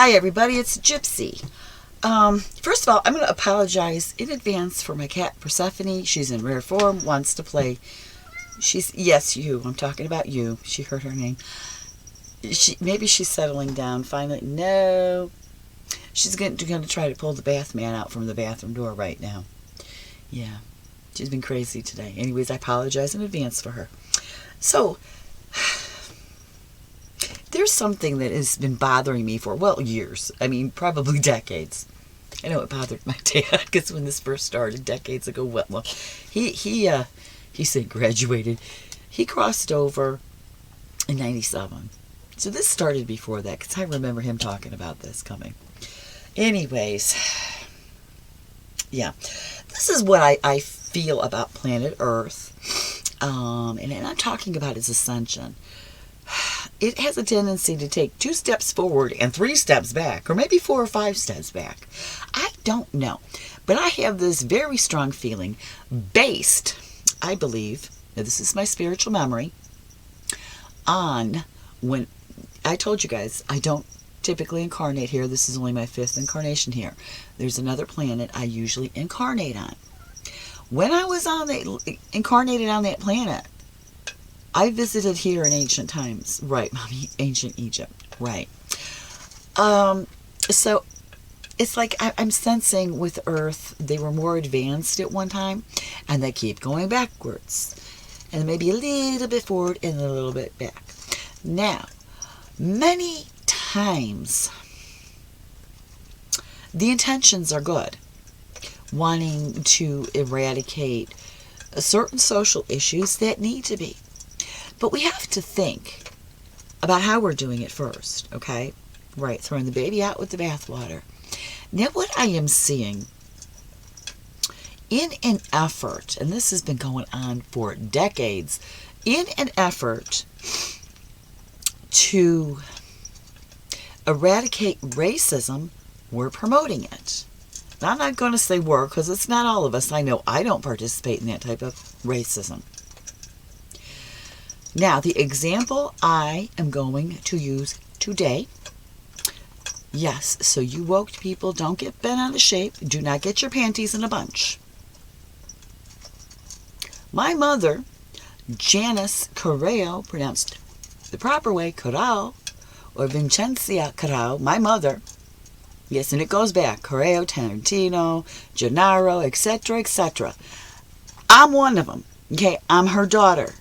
Hi everybody, it's Gypsy. First of all, I'm going to apologize in advance for my cat Persephone. She's in rare form, wants to play. I'm talking about you. She heard her name. Maybe she's settling down finally. No, she's going to try to pull the bath man out from the bathroom door right now. Yeah, she's been crazy today. Anyways, I apologize in advance for her. So, there's something that has been bothering me for, years. I mean, probably decades. I know it bothered my dad because when this first started decades ago, he said graduated. He crossed over in 97. So this started before that because I remember him talking about this coming. Anyways, yeah. This is what I feel about planet Earth. And I'm talking about its ascension. It has a tendency to take 2 steps forward and 3 steps back, or maybe 4 or 5 steps back. I don't know. But I have this very strong feeling based, I believe, now this is my spiritual memory, on when I told you guys I don't typically incarnate here. This is only my 5th incarnation here. There's another planet I usually incarnate on. When I was incarnated on that planet, I visited here in ancient times. Right, Mommy, ancient Egypt. Right. So it's like I'm sensing with Earth, they were more advanced at one time, and they keep going backwards. And maybe a little bit forward and a little bit back. Now, many times, the intentions are good. Wanting to eradicate certain social issues that need to be. But we have to think about how we're doing it first, okay? Right, throwing the baby out with the bathwater. Now, what I am seeing in an effort, and this has been going on for decades, in an effort to eradicate racism, we're promoting it. Now, I'm not going to say we're, because it's not all of us. I know I don't participate in that type of racism. Now, the example I am going to use today, yes, so you woke people, don't get bent out of shape. Do not get your panties in a bunch. My mother, Janice Corrao, pronounced the proper way, Corrao, or Vincencia Corrao, my mother, yes, and it goes back, Corrao, Tarantino, Gennaro, etc., etc. I'm one of them, okay? I'm her daughter.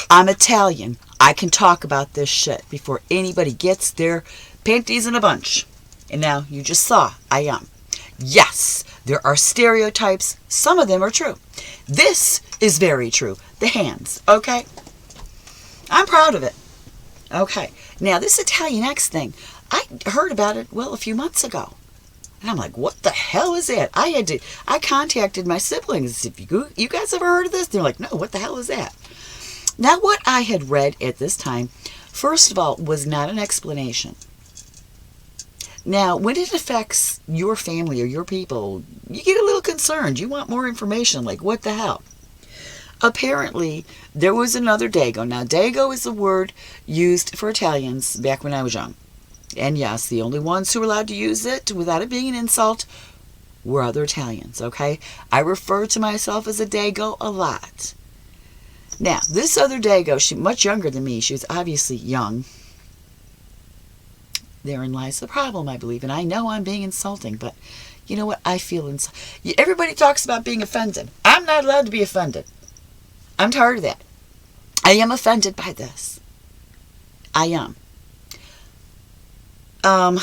I'm Italian. I can talk about this shit before anybody gets their panties in a bunch. And now you just saw I am. Yes, there are stereotypes. Some of them are true. This is very true. The hands, okay? I'm proud of it. Okay. Now, this Italian X thing, I heard about it, a few months ago. And I'm like, what the hell is that? I contacted my siblings. If you guys ever heard of this? They're like, no, what the hell is that? Now, what I had read at this time, first of all, was not an explanation. Now, when it affects your family or your people, you get a little concerned. You want more information, like, what the hell? Apparently, there was another Dago. Now, Dago is a word used for Italians back when I was young. And yes, the only ones who were allowed to use it without it being an insult were other Italians, okay? I refer to myself as a Dago a lot. Now, this other Dago, she's much younger than me. She was obviously young. Therein lies the problem, I believe. And I know I'm being insulting, but you know what? I feel everybody talks about being offended. I'm not allowed to be offended. I'm tired of that. I am offended by this. I am. I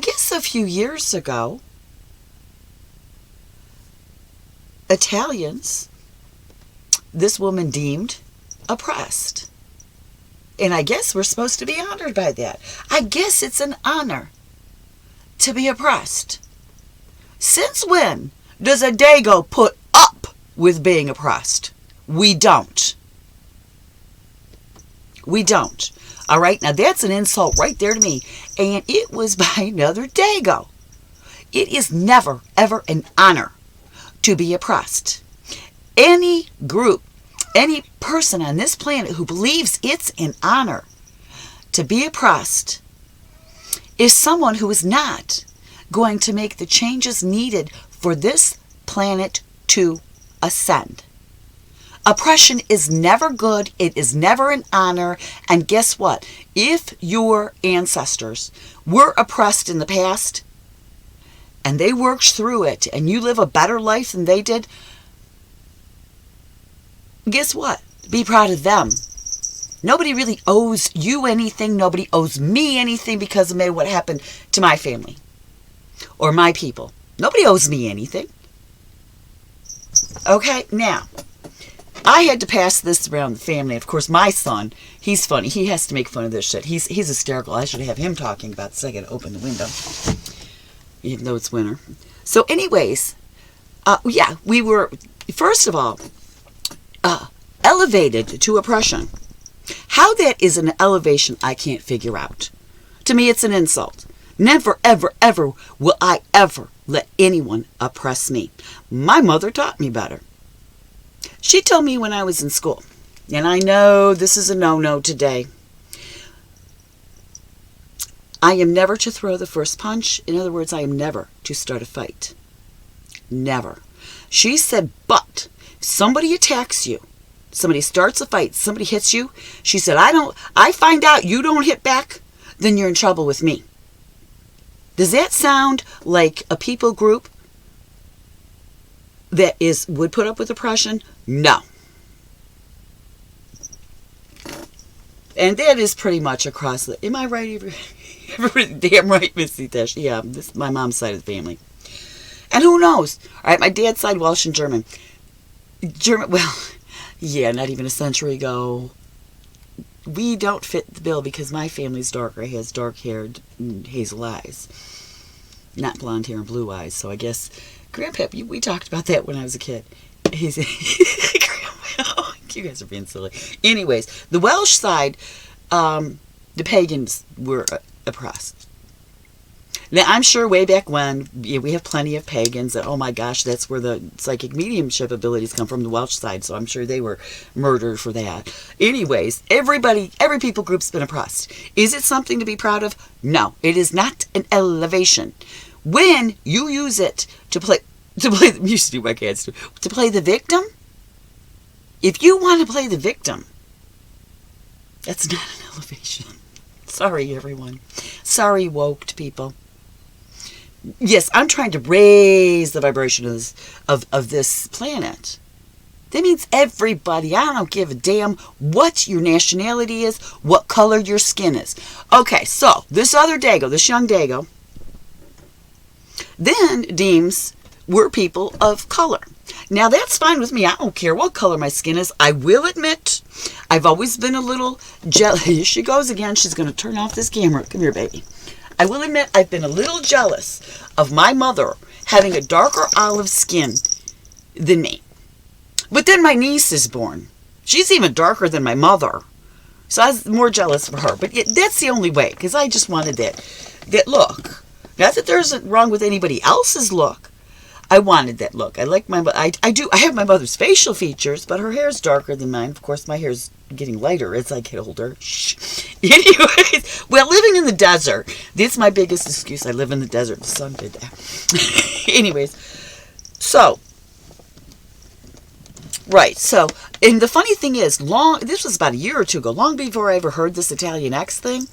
guess a few years ago, Italians, this woman deemed oppressed. And I guess we're supposed to be honored by that. I guess it's an honor to be oppressed. Since when does a Dago put up with being oppressed? We don't. We don't. All right, now that's an insult right there to me. And it was by another Dago. It is never, ever an honor to be oppressed. Any group, any person on this planet who believes it's an honor to be oppressed is someone who is not going to make the changes needed for this planet to ascend. Oppression is never good. It is never an honor. And guess what? If your ancestors were oppressed in the past and they worked through it and you live a better life than they did, guess what? Be proud of them. Nobody really owes you anything. Nobody owes me anything because of what happened to my family or my people. Nobody owes me anything. Okay, now, I had to pass this around the family. Of course, my son, he's funny. He has to make fun of this shit. He's hysterical. I should have him talking about this. I got to open the window, even though it's winter. So anyways, yeah, we were, first of all, elevated to oppression. How that is an elevation, I can't figure out. To me, it's an insult. Never, ever, ever will I ever let anyone oppress me. My mother taught me better. She told me when I was in school, and I know this is a no-no today, I am never to throw the first punch. In other words, I am never to start a fight. Never. She said, but if somebody attacks you, somebody starts a fight, somebody hits you, she said, I find out you don't hit back, then you're in trouble with me. Does that sound like a people group that would put up with oppression? No. And that is pretty much across the... Am I right? Damn right, Missy Tish. Yeah, this is my mom's side of the family. And who knows? All right, my dad's side, Welsh and German. Well, yeah, not even a century ago. We don't fit the bill because my family's darker. He has dark hair and hazel eyes. Not blonde hair and blue eyes. So I guess, Grandpa, we talked about that when I was a kid. He's Grandpa, you guys are being silly. Anyways, the Welsh side, the pagans were oppressed. Now, I'm sure way back when, we have plenty of pagans that, oh my gosh, that's where the psychic mediumship abilities come from, the Welsh side, so I'm sure they were murdered for that. Anyways, every people group's been oppressed. Is it something to be proud of? No, it is not an elevation. When you use it to play the victim, if you want to play the victim, that's not an elevation. Sorry, everyone. Sorry, woke people. Yes, I'm trying to raise the vibration of this planet. That means everybody. I don't give a damn what your nationality is, what color your skin is. Okay, so this other Dago, this young Dago, then deems we're people of color. Now, that's fine with me. I don't care what color my skin is. I will admit, I've always been a little jealous. Here she goes again. She's going to turn off this camera. Come here, baby. I will admit I've been a little jealous of my mother having a darker olive skin than me. But then my niece is born. She's even darker than my mother. So I was more jealous of her. But that's the only way, because I just wanted that look. Not that there's wrong with anybody else's look. I wanted that look. I like my... I have my mother's facial features, but her hair's darker than mine. Of course, my hair's getting lighter as I get older. Shh. Anyways, well, living in the desert. That's my biggest excuse. I live in the desert. The sun did that. Anyways, so... Right, so... And the funny thing is, this was about a year or two ago, long before I ever heard this Italian X thing,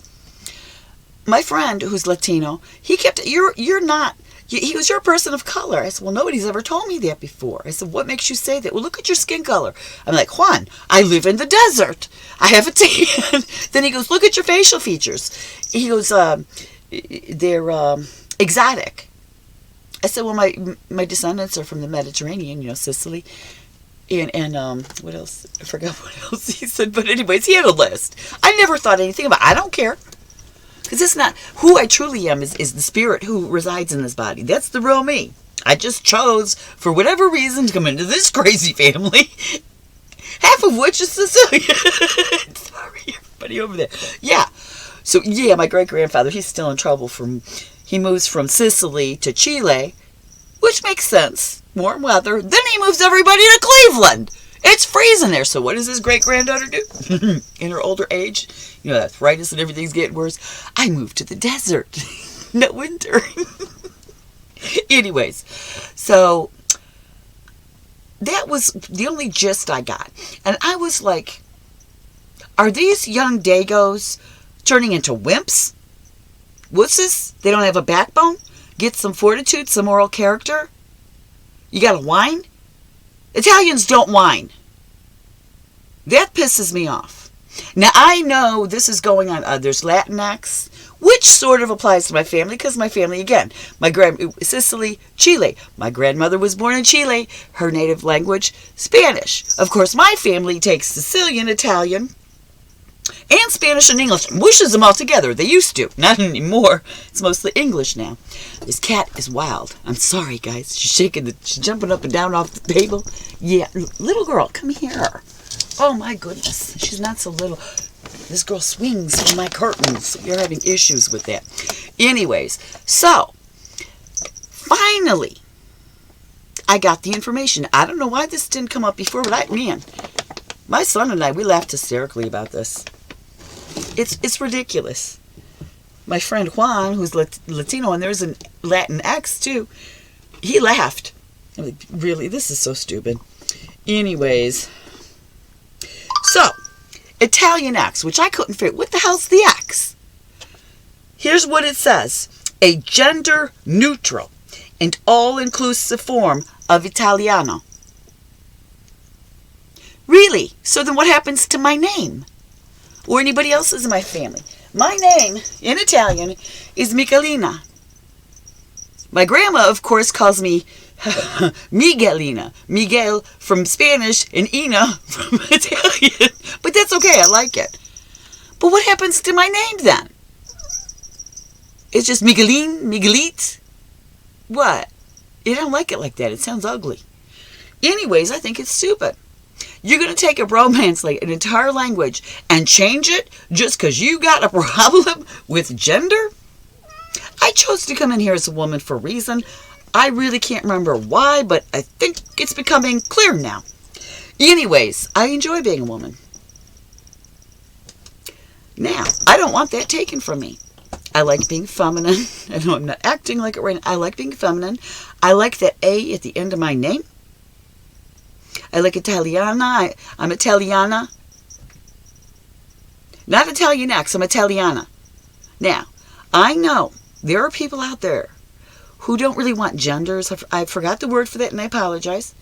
my friend, who's Latino, he kept... You're not... He was your person of color. I said, well, nobody's ever told me that before. I said, what makes you say that? Well, look at your skin color. I'm like, Juan, I live in the desert. I have a tan. Then he goes, look at your facial features. He goes, they're exotic. I said, well, my descendants are from the Mediterranean, Sicily. And what else? I forgot what else he said. But anyways, he had a list. I never thought anything about it. I don't care. Because it's not who I truly am is the spirit who resides in this body. That's the real me. I just chose, for whatever reason, to come into this crazy family. Half of which is Sicilian. Sorry, everybody over there. Yeah. So, yeah, my great-grandfather, he's still in trouble. He moves from Sicily to Chile, which makes sense. Warm weather. Then he moves everybody to Cleveland. It's freezing there. So what does his great-granddaughter do? In her older age, you know, arthritis and everything's getting worse. I moved to the desert. No winter. Anyways, so that was the only gist I got. And I was like, are these young Dagos turning into wimps? Wusses? They don't have a backbone? Get some fortitude, some moral character? You gotta whine? Italians don't whine. That pisses me off. Now, I know this is going on. There's Latinx, which sort of applies to my family, because my family, again, Sicily, Chile. My grandmother was born in Chile. Her native language, Spanish. Of course, my family takes Sicilian, Italian, and Spanish and English, and whooshes them all together. They used to. Not anymore. It's mostly English now. This cat is wild. I'm sorry, guys. She's jumping up and down off the table. Yeah, little girl, come here. Oh, my goodness. She's not so little. This girl swings from my curtains. You're having issues with that. Anyways, so, finally, I got the information. I don't know why this didn't come up before, but my son and I, we laughed hysterically about this. It's ridiculous. My friend Juan, who's Latino, and there's a Latinx too, he laughed. I'm like, really? This is so stupid. Anyways, so, Italian X, which I couldn't figure. What the hell's the X? Here's what it says. A gender-neutral and all-inclusive form of Italiano. Really? So then what happens to my name? Or anybody else's in my family? My name, in Italian, is Michelina. My grandma, of course, calls me Miguelina. Miguel from Spanish and Ina from Italian. But that's okay, I like it. But what happens to my name then? It's just Miguelin, Miguelit? What? I don't like it like that. It sounds ugly. Anyways, I think it's stupid. You're going to take a romance, like an entire language, and change it just because you got a problem with gender? I chose to come in here as a woman for a reason. I really can't remember why, but I think it's becoming clear now. Anyways, I enjoy being a woman. Now, I don't want that taken from me. I like being feminine. I know I'm not acting like it right now. I like being feminine. I like that A at the end of my name. I like Italiana. I'm Italiana. Not Italian X, I'm Italiana. Now, I know there are people out there who don't really want genders. I forgot the word for that, and I apologize.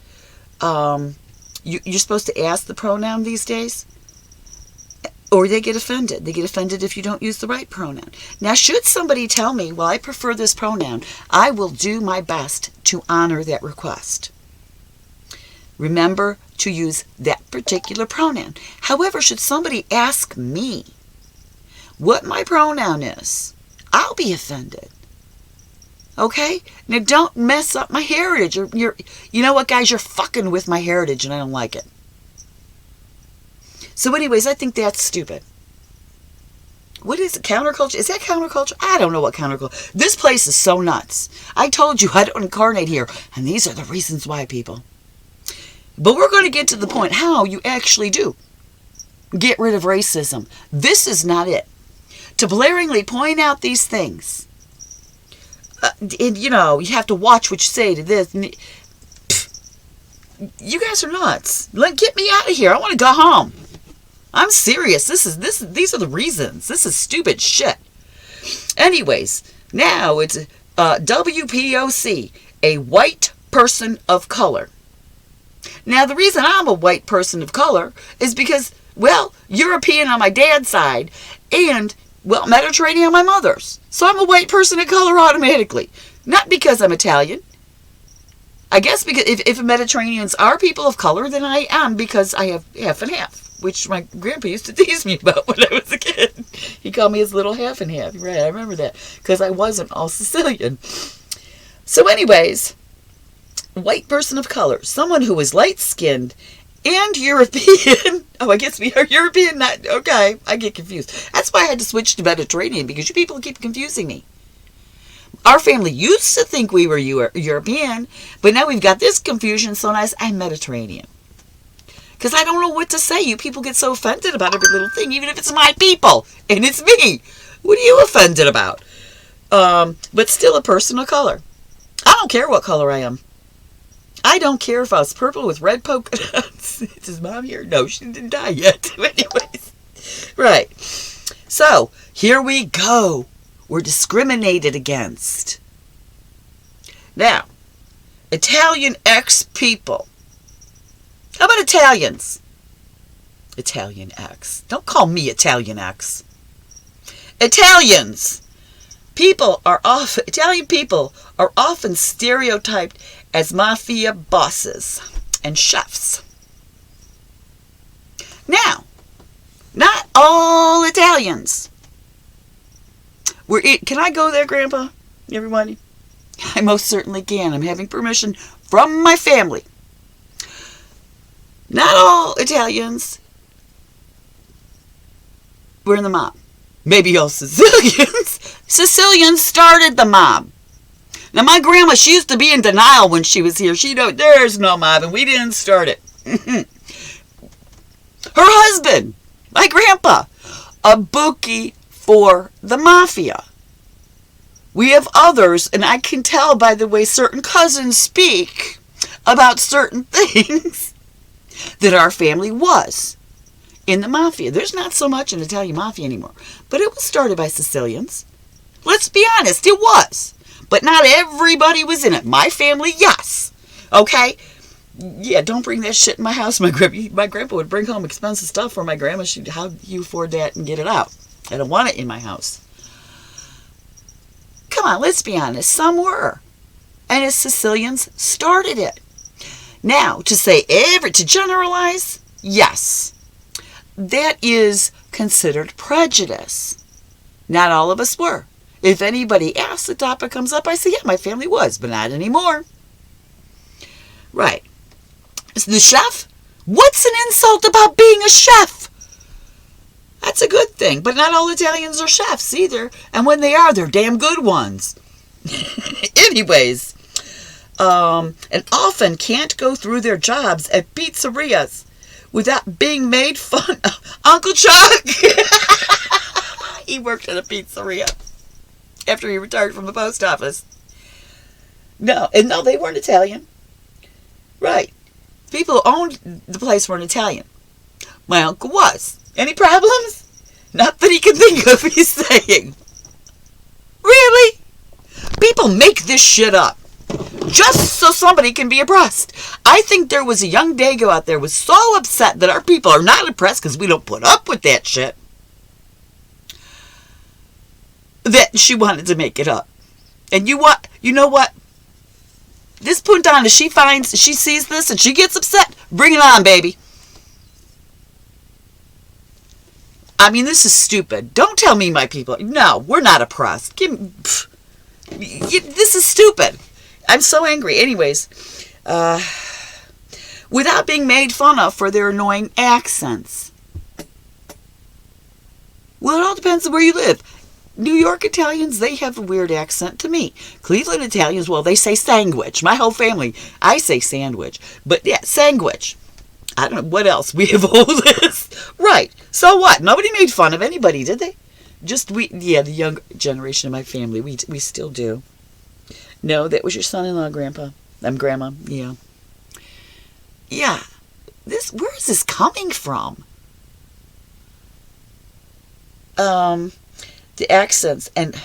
You're supposed to ask the pronoun these days, or they get offended. They get offended if you don't use the right pronoun. Now, should somebody tell me, well, I prefer this pronoun, I will do my best to honor that request. Remember to use that particular pronoun. However, should somebody ask me what my pronoun is, I'll be offended. Okay? Now, don't mess up my heritage. You know what, guys? You're fucking with my heritage, and I don't like it. So anyways, I think that's stupid. What is it? Counterculture? Is that counterculture? I don't know what counterculture. This place is so nuts. I told you I don't incarnate here, and these are the reasons why, people. But we're going to get to the point how you actually do get rid of racism. This is not it. To blaringly point out these things, and, you have to watch what you say to this. You guys are nuts. Get me out of here. I want to go home. I'm serious. These are the reasons. This is stupid shit. Anyways, now it's WPOC, a white person of color. Now, the reason I'm a white person of color is because, well, European on my dad's side and, well, Mediterranean on my mother's. So I'm a white person of color automatically. Not because I'm Italian. I guess because if Mediterraneans are people of color, then I am, because I have half and half, which my grandpa used to tease me about when I was a kid. He called me his little half and half. Right, I remember that, because I wasn't all Sicilian. So anyways, white person of color, someone who is light-skinned and European. Oh, I guess we are European, not, okay, I get confused. That's why I had to switch to Mediterranean, because you people keep confusing me. Our family used to think we were European, but now we've got this confusion, so nice, I'm Mediterranean. Because I don't know what to say. You people get so offended about every little thing, even if it's my people and it's me. What are you offended about? But still a person of color. I don't care what color I am. I don't care if I was purple with red polka dots. Is his mom here? No, she didn't die yet. Anyways. Right. So, here we go. We're discriminated against. Now, Italian X people. How about Italians? Italian X. Don't call me Italian X. Italians. Italian people are often stereotyped as mafia bosses and chefs. Now, not all Italians. Can I go there, Grandpa? Everybody? I most certainly can. I'm having permission from my family. Not all Italians were in the mob. Maybe all Sicilians. Sicilians started the mob. Now, my grandma, she used to be in denial when she was here. She know there's no mob, and we didn't start it. Her husband, my grandpa, a bookie for the Mafia. We have others, and I can tell by the way certain cousins speak about certain things that our family was in the Mafia. There's not so much an Italian Mafia anymore, but it was started by Sicilians. Let's be honest, it was. But not everybody was in it. My family, yes. Okay? Yeah, don't bring that shit in my house. My grandpa would bring home expensive stuff for my grandma. How do you afford that and get it out? I don't want it in my house. Come on, let's be honest. Some were. And as Sicilians started it. Now, to generalize, yes. That is considered prejudice. Not all of us were. If anybody asks, the topic comes up, I say, yeah, my family was, but not anymore. Right. The chef? What's an insult about being a chef? That's a good thing, but not all Italians are chefs either. And when they are, they're damn good ones. Anyways, and often can't go through their jobs at pizzerias without being made fun of. Uncle Chuck! He worked at a pizzeria after he retired from the post office. No, they weren't Italian. Right. People who owned the place weren't Italian. My uncle was. Any problems? Not that he can think of, he's saying. Really? People make this shit up just so somebody can be oppressed. I think there was a young Dago out there who was so upset that our people are not oppressed because we don't put up with that shit, that she wanted to make it up. And you know what? This Puntana, she sees this and she gets upset. Bring it on, baby. I mean, this is stupid. Don't tell me my people. No, we're not oppressed. This is stupid. I'm so angry. Anyways, without being made fun of for their annoying accents. Well, it all depends on where you live. New York Italians, they have a weird accent to me. Cleveland Italians, well, they say sandwich. My whole family, I say sandwich. But yeah, sandwich. I don't know what else. We have all this. Right. So what? Nobody made fun of anybody, did they? The young generation of my family, we still do. No, that was your son-in-law, Grandpa. I'm Grandma, yeah. Yeah. Where is this coming from? The accents and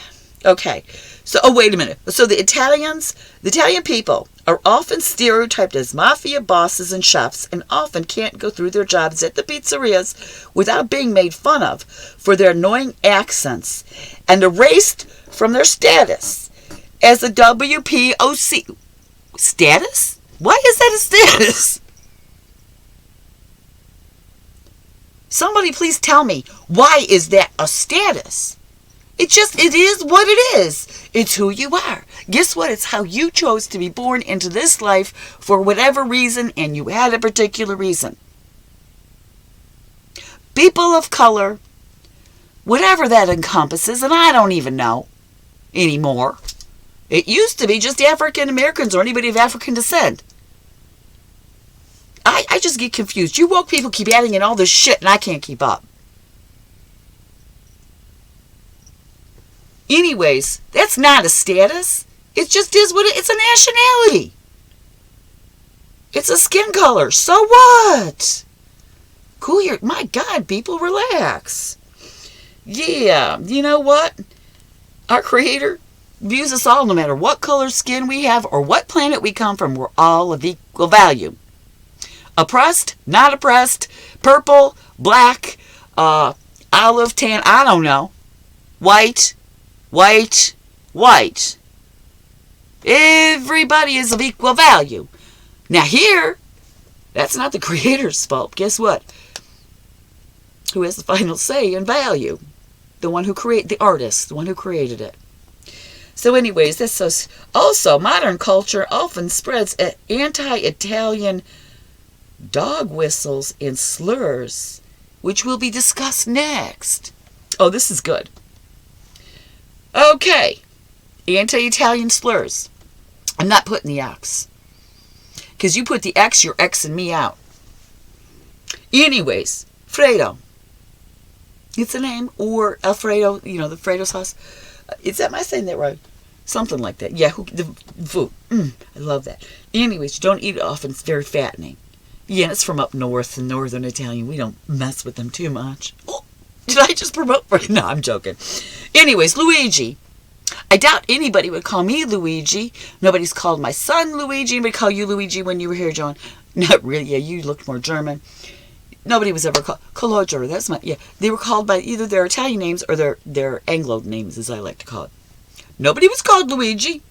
okay. So wait a minute. So the Italian people are often stereotyped as mafia bosses and chefs and often can't go through their jobs at the pizzerias without being made fun of for their annoying accents and erased from their status as a WPOC status? Why is that a status? Somebody please tell me, why is that a status? It is what it is. It's who you are. Guess what? It's how you chose to be born into this life for whatever reason, and you had a particular reason. People of color, whatever that encompasses, and I don't even know anymore. It used to be just African Americans or anybody of African descent. I I just get confused. You woke people keep adding in all this shit, and I can't keep up. Anyways, that's not a status. It just is what it's a nationality. It's a skin color. So what? Cool your, my God, people, relax. Yeah, you know what? Our Creator views us all, no matter what color skin we have or what planet we come from. We're all of equal value. Oppressed, not oppressed, purple, black, olive, tan, I don't know. White. Everybody is of equal value. Now here, that's not the Creator's fault. Guess what? Who has the final say in value? The one who created, the artist, the one who created it. So anyways, that's so. Also, modern culture often spreads anti-Italian dog whistles and slurs, which will be discussed next. Oh, this is good. Okay, anti-Italian slurs. I'm not putting the X. Because you put the X, you're Xing me out. Anyways, Fredo. It's a name. Or Alfredo, you know, the Fredo sauce. Am I saying that right? Something like that. Yeah, the food. I love that. Anyways, you don't eat it often. It's very fattening. Yeah, it's from up north, the northern Italian. We don't mess with them too much. Oh, did I just promote? No, I'm joking. Anyways, Luigi. I doubt anybody would call me Luigi. Nobody's called my son Luigi. Anybody call you Luigi when you were here, John? Not really. Yeah, you looked more German. Nobody was ever called Colodger. That's my, yeah. They were called by either their Italian names or their Anglo names, as I like to call it. Nobody was called Luigi.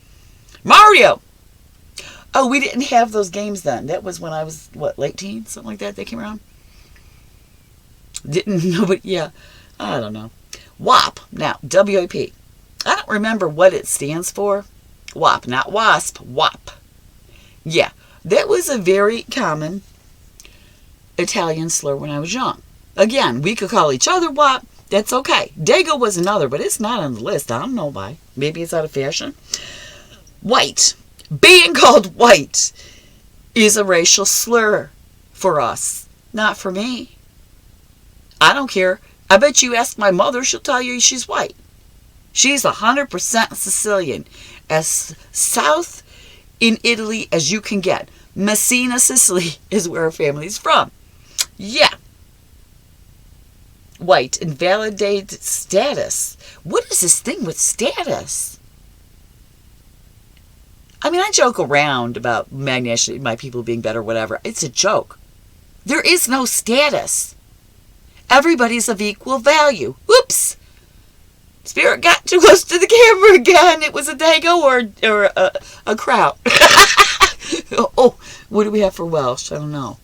Mario. Oh, we didn't have those games then. That was when I was, what, late teens? Something like that. They came around. Didn't nobody, yeah. I don't know. WAP. Now, W-A-P. I don't remember what it stands for. WAP, not WASP. WAP. Yeah, that was a very common Italian slur when I was young. Again, we could call each other WAP. That's okay. Dago was another, but it's not on the list. I don't know why. Maybe it's out of fashion. White. Being called white is a racial slur for us. Not for me. I don't care. I bet you ask my mother, she'll tell you she's white. She's 100% Sicilian. As south in Italy as you can get. Messina, Sicily is where her family's from. Yeah. White. Invalidated status. What is this thing with status? I mean, I joke around about my people being better, whatever. It's a joke. There is no status. Everybody's of equal value. Whoops! Spirit got too close to the camera again. It was a dago or a kraut. Oh, what do we have for Welsh? I don't know.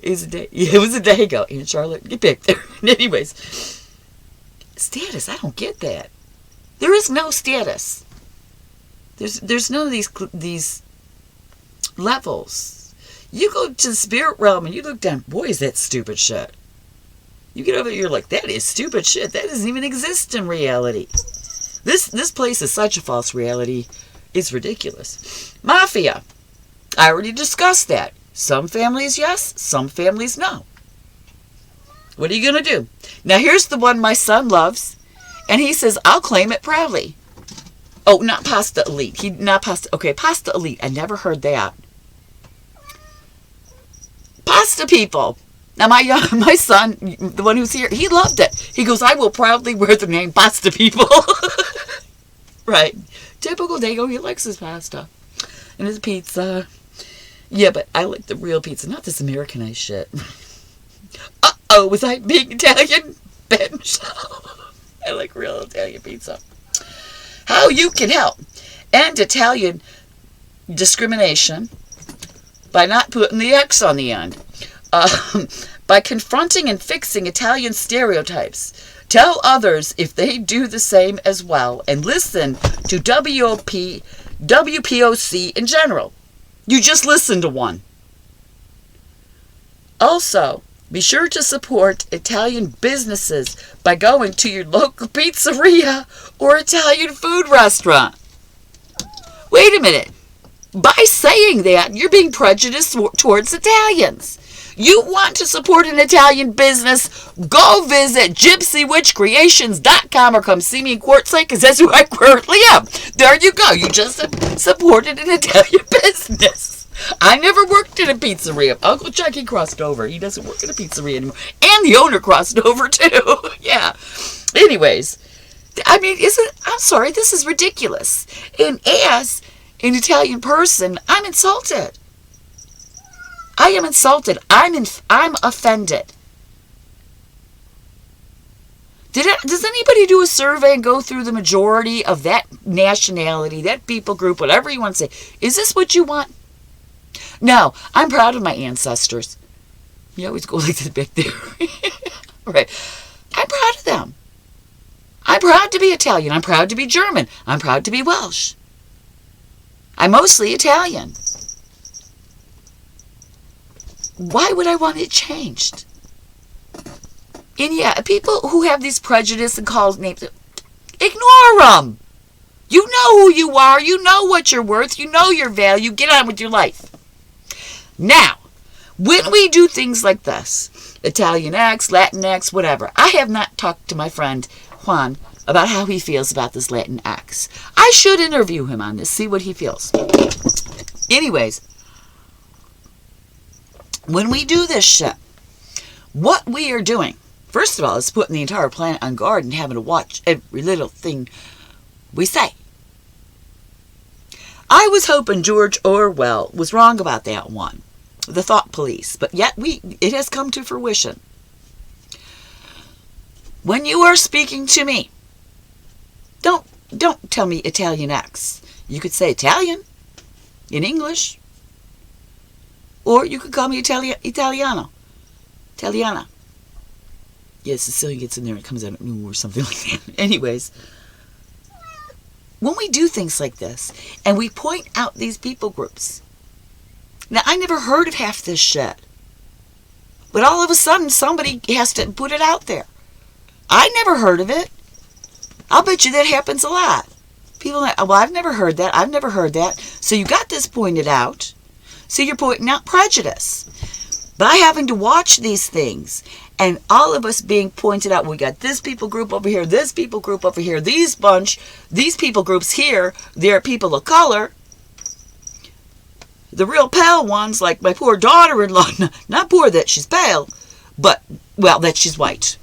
It was a dago. Aunt Charlotte, get back there. Anyways, status. I don't get that. There is no status. There's none of these levels. You go to the spirit realm and you look down. Boy, is that stupid shit. You get over there, you're like, that is stupid shit. That doesn't even exist in reality. This place is such a false reality. It's ridiculous. Mafia. I already discussed that. Some families yes, some families no. What are you going to do? Now here's the one my son loves. And he says, I'll claim it proudly. Oh, not Pasta Elite. Okay, Pasta Elite. I never heard that. Pasta people. Now, my son, the one who's here, he loved it. He goes, I will proudly wear the name Pasta People. Right. Typical Dago, he likes his pasta. And his pizza. Yeah, but I like the real pizza, not this Americanized shit. Uh-oh, was I being Italian? Bench. I like real Italian pizza. How you can help end Italian discrimination by not putting the X on the end. By confronting and fixing Italian stereotypes. Tell others if they do the same as well, and listen to WPOC in general. You just listen to one. Also, be sure to support Italian businesses by going to your local pizzeria or Italian food restaurant. Wait a minute. by saying that, you're being prejudiced towards Italians. You want to support an Italian business, go visit gypsywitchcreations.com or come see me in Quartzsite, because that's who I currently am. There you go. You just supported an Italian business. I never worked in a pizzeria. Uncle Chucky crossed over. He doesn't work in a pizzeria anymore. And the owner crossed over too. Yeah. Anyways, I mean, I'm sorry, this is ridiculous. And as an Italian person, I'm insulted. I am insulted. I'm offended. Does anybody do a survey and go through the majority of that nationality, that people group, whatever you want to say? Is this what you want? No, I'm proud of my ancestors. You always go like this back there. Right. I'm proud of them. I'm proud to be Italian. I'm proud to be German. I'm proud to be Welsh. I'm mostly Italian. Why would I want it changed? And yeah, people who have these prejudice and call names, ignore them. You know who you are. You know what you're worth. You know your value. Get on with your life. Now, when we do things like this, Italian X, Latin X, whatever, I have not talked to my friend Juan about how he feels about this Latin X. I should interview him on this, see what he feels. Anyways, when we do this shit, what we are doing, first of all, is putting the entire planet on guard and having to watch every little thing we say. I was hoping George Orwell was wrong about that one, the thought police, but yet it has come to fruition. When you are speaking to me, don't tell me Italian X. You could say Italian in English, or you could call me Italiana. Yeah, Sicilian gets in there and it comes out new or something like that. Anyways, when we do things like this and we point out these people groups, now I never heard of half this shit, but all of a sudden somebody has to put it out there. I never heard of it. I'll bet you that happens a lot. People are like, well, I've never heard that. I've never heard that. So you got this pointed out. So you're pointing out prejudice. By having to watch these things and all of us being pointed out, we got this people group over here, this people group over here, these people groups here, they're people of color. The real pale ones, like my poor daughter-in-law, not poor that she's pale, but, well, that she's white.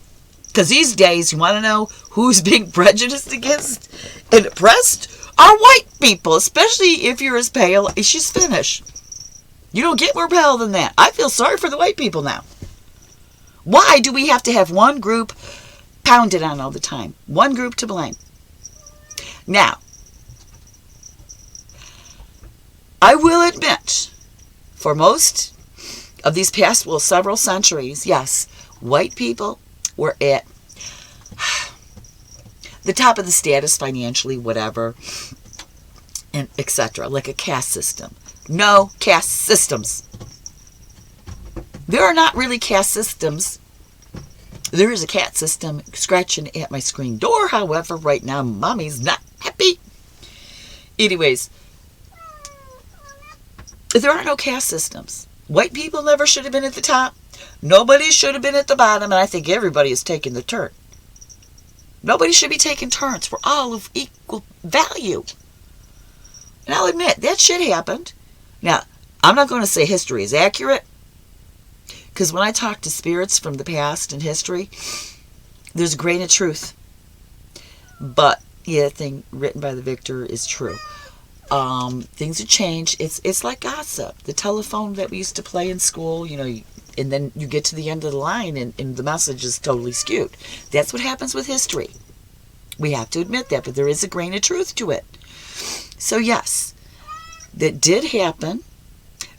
Because these days, you want to know who's being prejudiced against and oppressed? Are white people, especially if you're as pale as she's Finnish. You don't get more pale than that. I feel sorry for the white people now. Why do we have to have one group pounded on all the time? One group to blame. Now, I will admit, for most of these past, well, several centuries, yes, white people were at the top of the status financially, whatever, and etc., like a caste system. No caste systems. There are not really caste systems. There is a cat system scratching at my screen door, however, right now, mommy's not happy. Anyways, there are no caste systems. White people never should have been at the top. Nobody should have been at the bottom, and I think everybody is taking the turn. Nobody should be taking turns. We're all of equal value. And I'll admit, that shit happened. Now, I'm not going to say history is accurate, because when I talk to spirits from the past and history, there's a grain of truth. But, yeah, the thing written by the victor is true. Things have changed. It's like gossip. The telephone that we used to play in school, you know, and then you get to the end of the line and the message is totally skewed. That's what happens with history. We have to admit that, but there is a grain of truth to it. So yes, that did happen.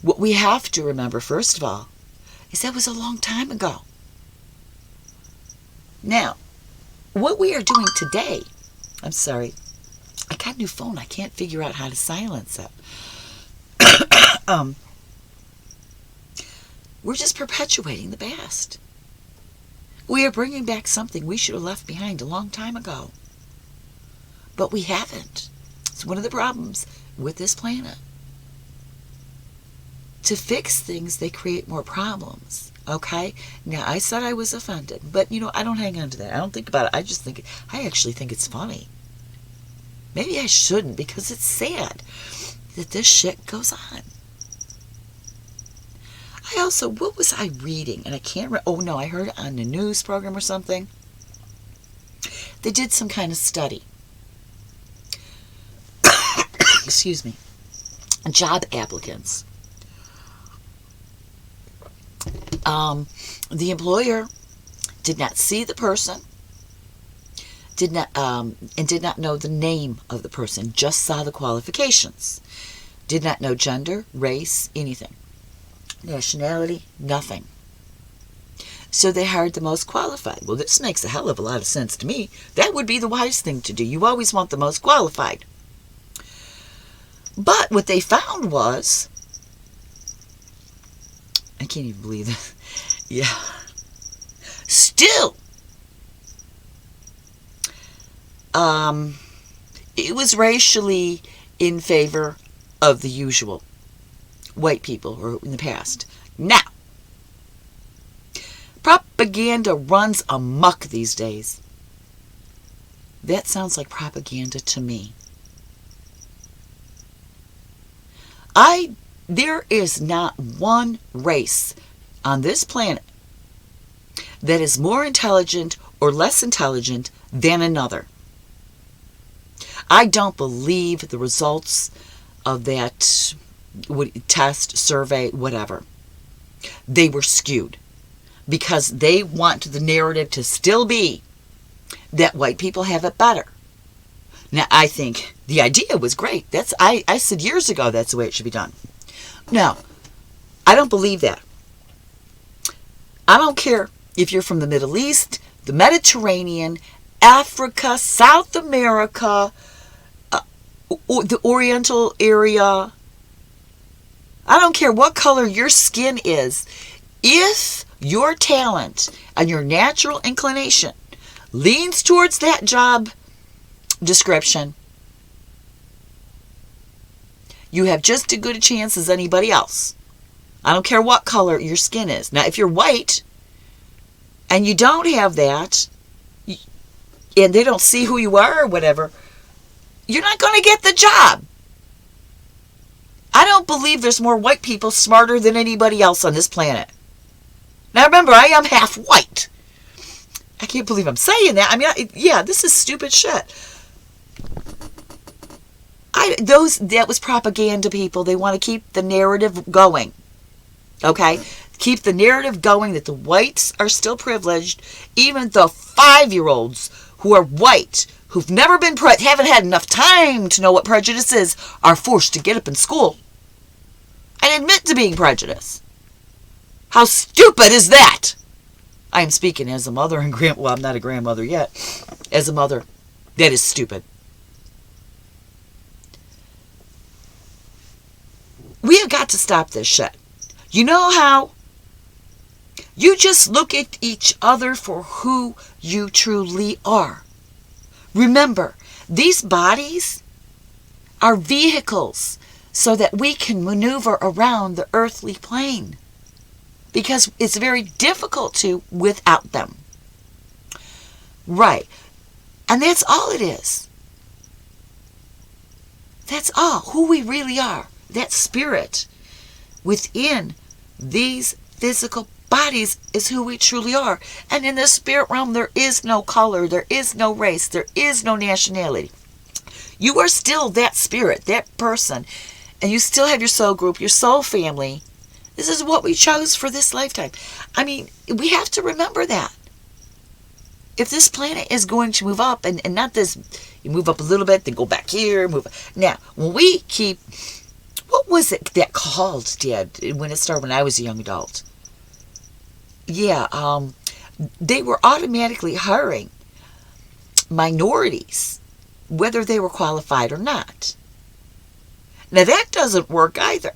What we have to remember, first of all, is that was a long time ago. Now, what we are doing today, I'm sorry, I got a new phone. I can't figure out how to silence it. We're just perpetuating the past. We are bringing back something we should have left behind a long time ago. But we haven't. It's one of the problems with this planet. to fix things, they create more problems. Okay? Now, I said I was offended, but, I don't hang on to that. I don't think about it. I actually think it's funny. Maybe I shouldn't, because it's sad that this shit goes on. What was I reading? And I can't remember. Oh, no, I heard it on the news program or something. They did some kind of study. Excuse me. Job applicants. The employer did not see the person, did not know the name of the person, just saw the qualifications. Did not know gender, race, anything. Nationality, nothing. So they hired the most qualified. Well, this makes a hell of a lot of sense to me. That would be the wise thing to do. You always want the most qualified. But what they found was, I can't even believe it. Yeah. Still, it was racially in favor of the usual white people, or in the past. Now, propaganda runs amok these days. That sounds like propaganda to me. There is not one race on this planet that is more intelligent or less intelligent than another. I don't believe the results of that test, survey, whatever. They were skewed because they want the narrative to still be that white people have it better. Now, I think the idea was great. I said years ago that's the way it should be done. Now, I don't believe that. I don't care if you're from the Middle East, the Mediterranean, Africa, South America, or the Oriental area. I don't care what color your skin is. If your talent and your natural inclination leans towards that job description, you have just as good a chance as anybody else. I don't care what color your skin is. Now, if you're white and you don't have that, and they don't see who you are or whatever, you're not going to get the job. I don't believe there's more white people smarter than anybody else on this planet. Now, remember, I am half white. I can't believe I'm saying that. I mean, this is stupid shit. That was propaganda, people. They want to keep the narrative going. Okay? Keep the narrative going that the whites are still privileged. Even the 5-year-olds who are white, who've never been, haven't had enough time to know what prejudice is, are forced to get up in school and admit to being prejudiced. How stupid is that? I am speaking as a mother and I'm not a grandmother yet. As a mother, that is stupid. We have got to stop this shit. You know how? You just look at each other for who you truly are. Remember, these bodies are vehicles so that we can maneuver around the earthly plane. Because it's very difficult to without them. Right. And that's all it is. That's all. Who we really are. That spirit within these physical bodies is who we truly are. And in the spirit realm, there is no color, there is no race, there is no nationality. You are still that spirit, that person, and you still have your soul group, your soul family. This is what we chose for this lifetime. I mean, we have to remember that. If this planet is going to move up, and not this, you move up a little bit, then go back here, move. Now, when we keep, what was it that called, Dad, when it started when I was a young adult? Yeah, they were automatically hiring minorities, whether they were qualified or not. Now, that doesn't work either.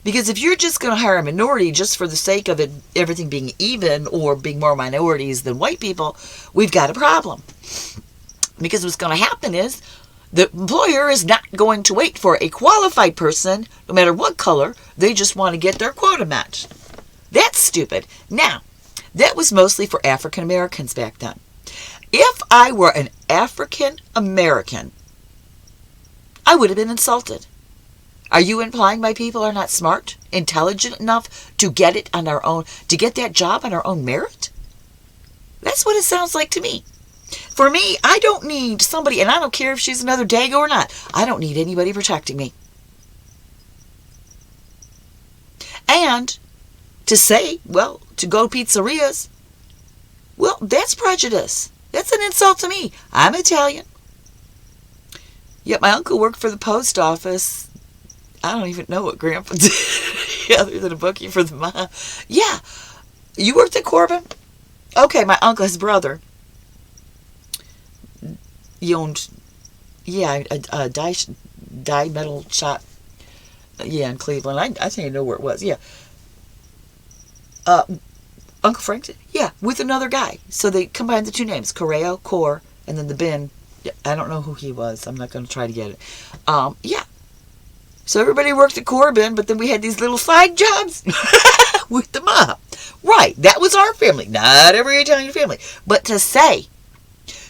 Because if you're just going to hire a minority just for the sake of it, everything being even or being more minorities than white people, we've got a problem. Because what's going to happen is The employer is not going to wait for a qualified person, no matter what color. They just want to get their quota met. That's stupid. Now, that was mostly for African Americans back then. If I were an African American, I would have been insulted. Are you implying my people are not smart, intelligent enough to get it on our own, to get that job on our own merit? That's what it sounds like to me. For me, I don't need somebody, and I don't care if she's another Dago or not. I don't need anybody protecting me. And to say, well, to go to pizzerias, well, that's prejudice. That's an insult to me. I'm Italian. Yet my uncle worked for the post office. I don't even know what Grandpa did other than a bookie for the mom. Yeah. You worked at Corbin? Okay, my uncle, his brother, he owned, a dye metal shop, in Cleveland. I think I know where it was, Uncle Frank did? Yeah, with another guy. So they combined the two names, Correo, Cor, and then the bin. I don't know who he was. I'm not going to try to get it. So everybody worked at Corbin, but then we had these little side jobs with the mom. Right, that was our family. Not every Italian family. But to say,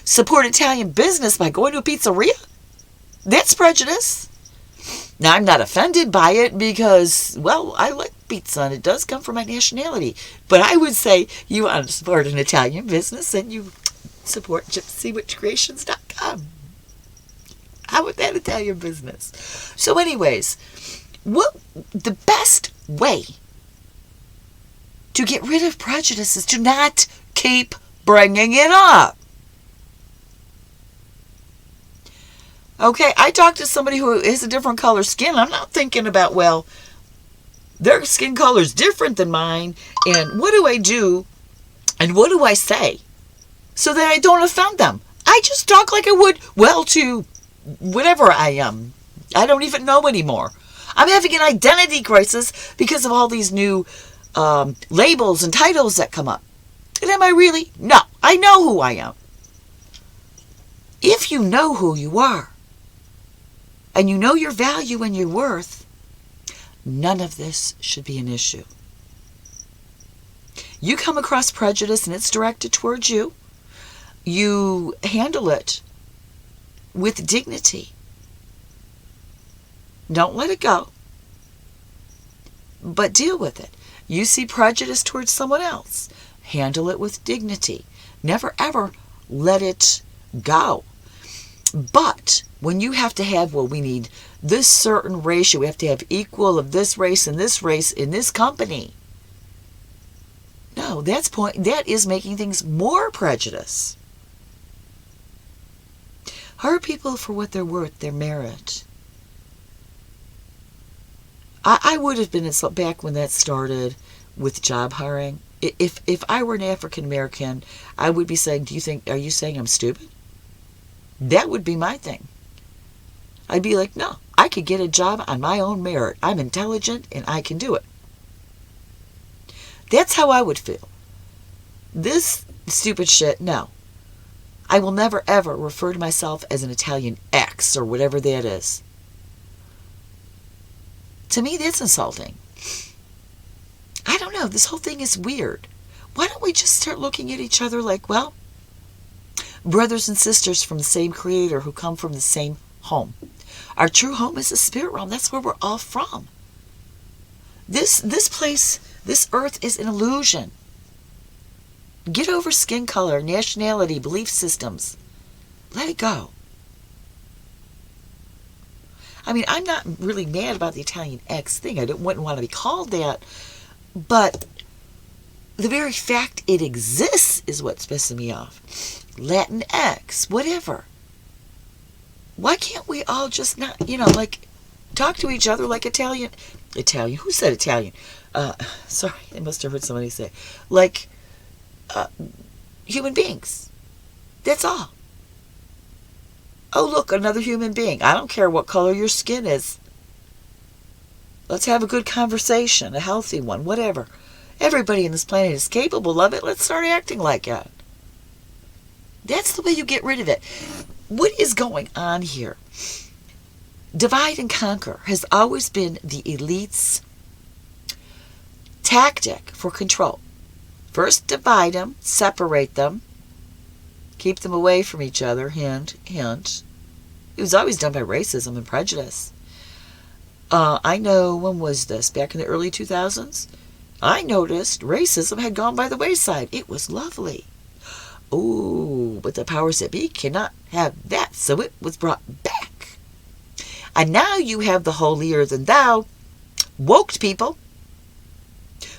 support Italian business by going to a pizzeria, that's prejudice. Now, I'm not offended by it because, well, I like pizza and it does come from my nationality. But I would say you want to support an Italian business and you support GypsyWitchCreations.com. How about that Italian business? So anyways, what the best way to get rid of prejudice is to not keep bringing it up. Okay, I talked to somebody who has a different color skin. I'm not thinking about, well, their skin color is different than mine, and what do I do, and what do I say, so that I don't offend them? I just talk like I would, well, to whatever I am. I don't even know anymore. I'm having an identity crisis because of all these new labels and titles that come up. And am I really? No, I know who I am. If you know who you are, and you know your value and your worth, none of this should be an issue. You come across prejudice and it's directed towards you, you handle it with dignity. Don't let it go, but deal with it. You see prejudice towards someone else, handle it with dignity. Never ever let it go. But when you have to have, well, we need this certain ratio, we have to have equal of this race and this race in this company. No, that is making things more prejudice. Hire people for what they're worth, their merit. I would have been back when that started with job hiring. If I were an African American, I would be saying, are you saying I'm stupid? That would be my thing. I'd be like, no, I could get a job on my own merit. I'm intelligent and I can do it. That's how I would feel. This stupid shit, no. I will never ever refer to myself as an Italian X or whatever that is. To me, that's insulting. I don't know. This whole thing is weird. Why don't we just start looking at each other like, well, brothers and sisters from the same creator who come from the same home. Our true home is the spirit realm. That's where we're all from. This place, this earth is an illusion. Get over skin color, nationality, belief systems. Let it go. I mean, I'm not really mad about the Italian X thing. I wouldn't want to be called that. But the very fact it exists is what's pissing me off. Latin X, whatever. Why can't we all just not, talk to each other like Italian? Who said Italian? Sorry, I must have heard somebody say. Like human beings. That's all. Oh, look, another human being. I don't care what color your skin is. Let's have a good conversation, a healthy one, whatever. Everybody on this planet is capable of it. Let's start acting like it. That's the way you get rid of it. what is going on here? Divide and conquer has always been the elite's tactic for control. First, divide them, separate them, keep them away from each other, hint, hint. It was always done by racism and prejudice. I know, when was this? Back in the early 2000s? I noticed racism had gone by the wayside. It was lovely. Oh, but the powers that be cannot have that, so it was brought back. And now you have the holier-than-thou woke people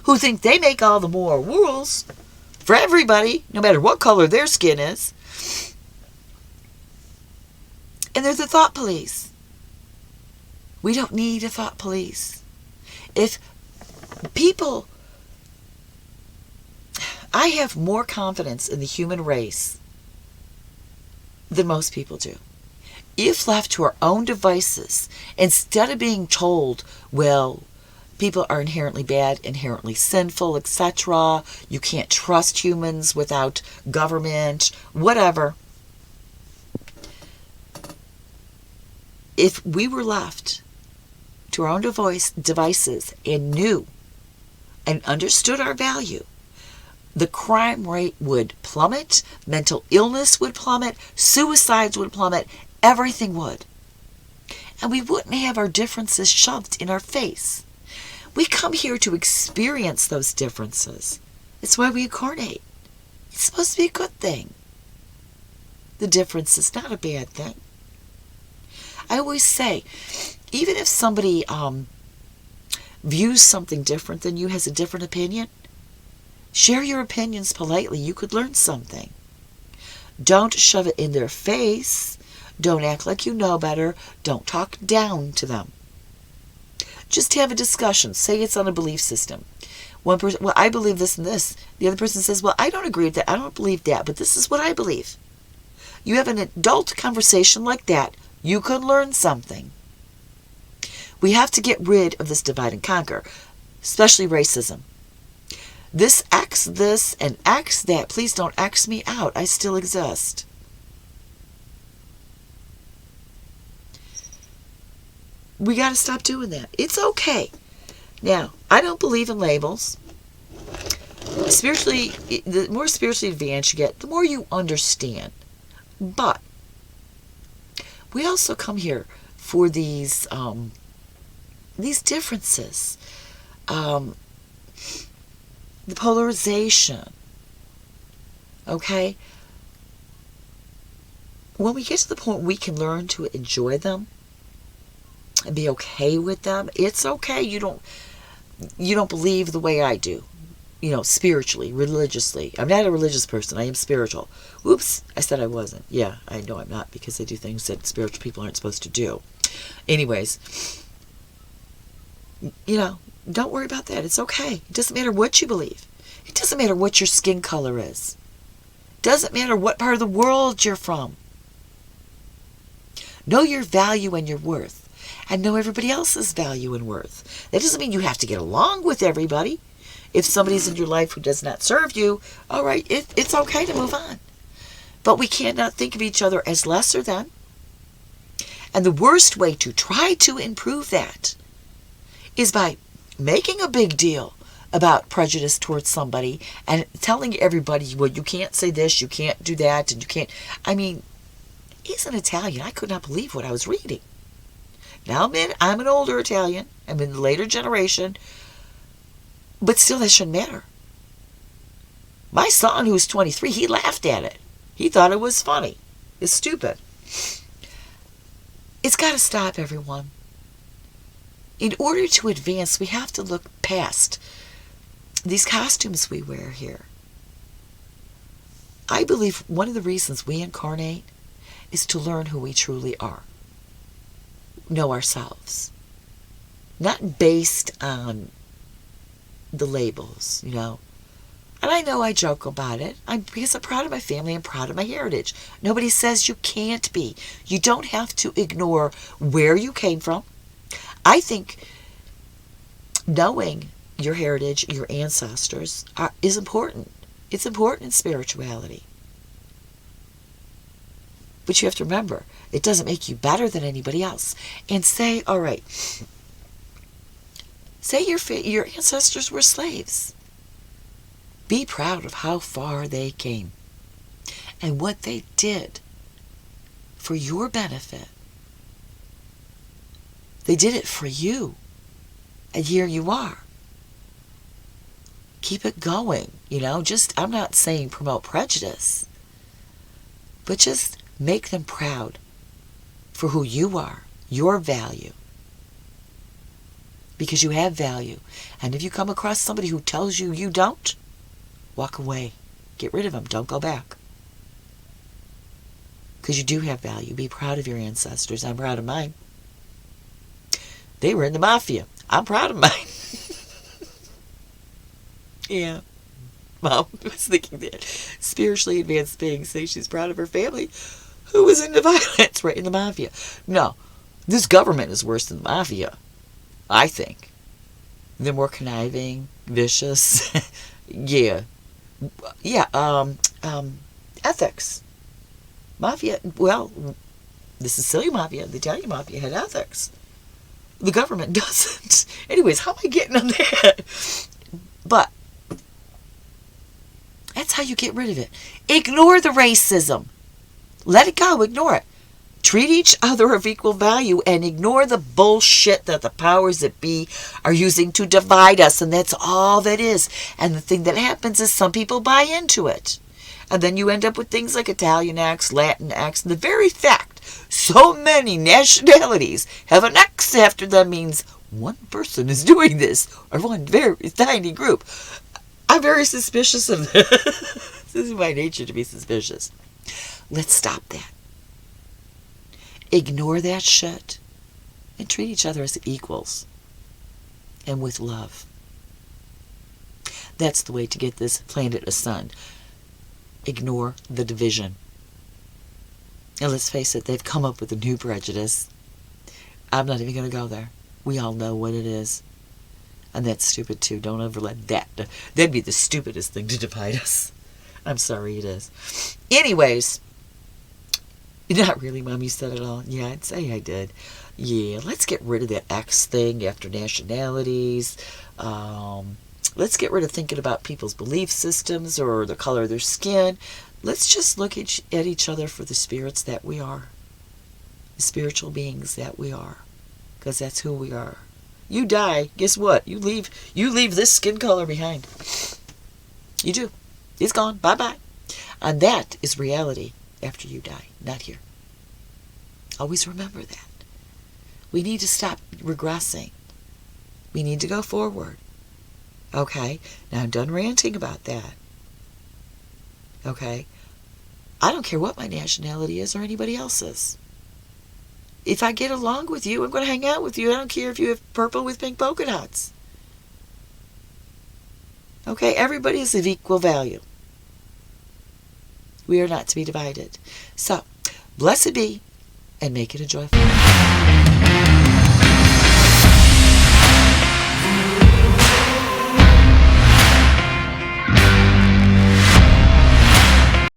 who think they make all the moral rules for everybody, no matter what color their skin is. And they're the thought police. We don't need a thought police. If people... I have more confidence in the human race than most people do. If left to our own devices, instead of being told, well, people are inherently bad, inherently sinful, etc., you can't trust humans without government, whatever. If we were left to our own devices and knew and understood our value, the crime rate would plummet, mental illness would plummet, suicides would plummet, everything would. And we wouldn't have our differences shoved in our face. We come here to experience those differences. It's why we incarnate. It's supposed to be a good thing. The difference is not a bad thing. I always say, even if somebody views something different than you, has a different opinion, share your opinions politely. You could learn something. Don't shove it in their face. Don't act like you know better. Don't talk down to them. Just have a discussion. Say it's on a belief system. One person, well, I believe this and this. The other person says, well, I don't agree with that. I don't believe that, but this is what I believe. You have an adult conversation like that, you can learn something. We have to get rid of this divide and conquer, especially racism. This X this and X that. Please don't X me out. I still exist. We got to stop doing that. It's okay. Now, I don't believe in labels. Spiritually, the more spiritually advanced you get, the more you understand. But we also come here for these differences, the polarization. Okay? When we get to the point we can learn to enjoy them and be okay with them, it's okay. You don't believe the way I do. Spiritually, religiously. I'm not a religious person. I am spiritual. Oops, I said I wasn't. Yeah, I know I'm not, because I do things that spiritual people aren't supposed to do. Anyways, don't worry about that. It's okay. It doesn't matter what you believe. It doesn't matter what your skin color is. It doesn't matter what part of the world you're from. Know your value and your worth. And know everybody else's value and worth. That doesn't mean you have to get along with everybody. If somebody's in your life who does not serve you, all right, it's okay to move on. But we cannot think of each other as lesser than. And the worst way to try to improve that is by making a big deal about prejudice towards somebody and telling everybody, well, you can't say this, you can't do that, and you can't. I mean, he's an Italian. I could not believe what I was reading. Now, I'm an older Italian. I'm in the later generation. But still, that shouldn't matter. My son, who's 23, he laughed at it. He thought it was funny. It's stupid. It's got to stop, everyone. In order to advance, we have to look past these costumes we wear here. I believe one of the reasons we incarnate is to learn who we truly are. Know ourselves. Not based on the labels, And I know I joke about it. Because I'm proud of my family and proud of my heritage. Nobody says you can't be. You don't have to ignore where you came from. I think knowing your heritage, your ancestors, is important. It's important in spirituality. But you have to remember, it doesn't make you better than anybody else. And say, all right, say your ancestors were slaves. Be proud of how far they came and what they did for your benefit. They did it for you. And here you are. Keep it going, I'm not saying promote prejudice, but just make them proud for who you are, your value. Because you have value. And if you come across somebody who tells you you don't, walk away. Get rid of them. Don't go back. Because you do have value. Be proud of your ancestors. I'm proud of mine. They were in the Mafia. I'm proud of mine. Yeah. Mom was thinking that. Spiritually advanced beings say she's proud of her family who was into violence, right, in the Mafia. No. This government is worse than the Mafia, I think. They're more conniving, vicious. Yeah. Ethics. Mafia, well, the Sicilian Mafia, the Italian Mafia had ethics. The government doesn't. Anyways, how am I getting on that? But that's how you get rid of it. Ignore the racism. Let it go. Ignore it. Treat each other of equal value and ignore the bullshit that the powers that be are using to divide us. And that's all that is. And the thing that happens is some people buy into it. And then you end up with things like Italian X, Latin X. And the very fact so many nationalities have an X after them means one person is doing this. Or one very tiny group. I'm very suspicious of this. This is my nature to be suspicious. Let's stop that. Ignore that shit. And treat each other as equals. And with love. That's the way to get this planet a sun. Ignore the division. And let's face it, they've come up with a new prejudice. I'm not even going to go there. We all know what it is. And that's stupid too. Don't ever let that. That'd be the stupidest thing to divide us. I'm sorry, it is. Anyways. Not really, Mom. You said it all. Yeah, I'd say I did. Yeah, let's get rid of that X thing after nationalities. Let's get rid of thinking about people's belief systems or the color of their skin. Let's just look at each other for the spirits that we are. The spiritual beings that we are. Because that's who we are. You die, guess what? You leave this skin color behind. You do. It's gone. Bye-bye. And that is reality after you die, not here. Always remember that. We need to stop regressing. We need to go forward. Okay? Now I'm done ranting about that. Okay? I don't care what my nationality is or anybody else's. If I get along with you, I'm going to hang out with you. I don't care if you have purple with pink polka dots. Okay? Everybody is of equal value. We are not to be divided. So, blessed be, and make it a joyful life.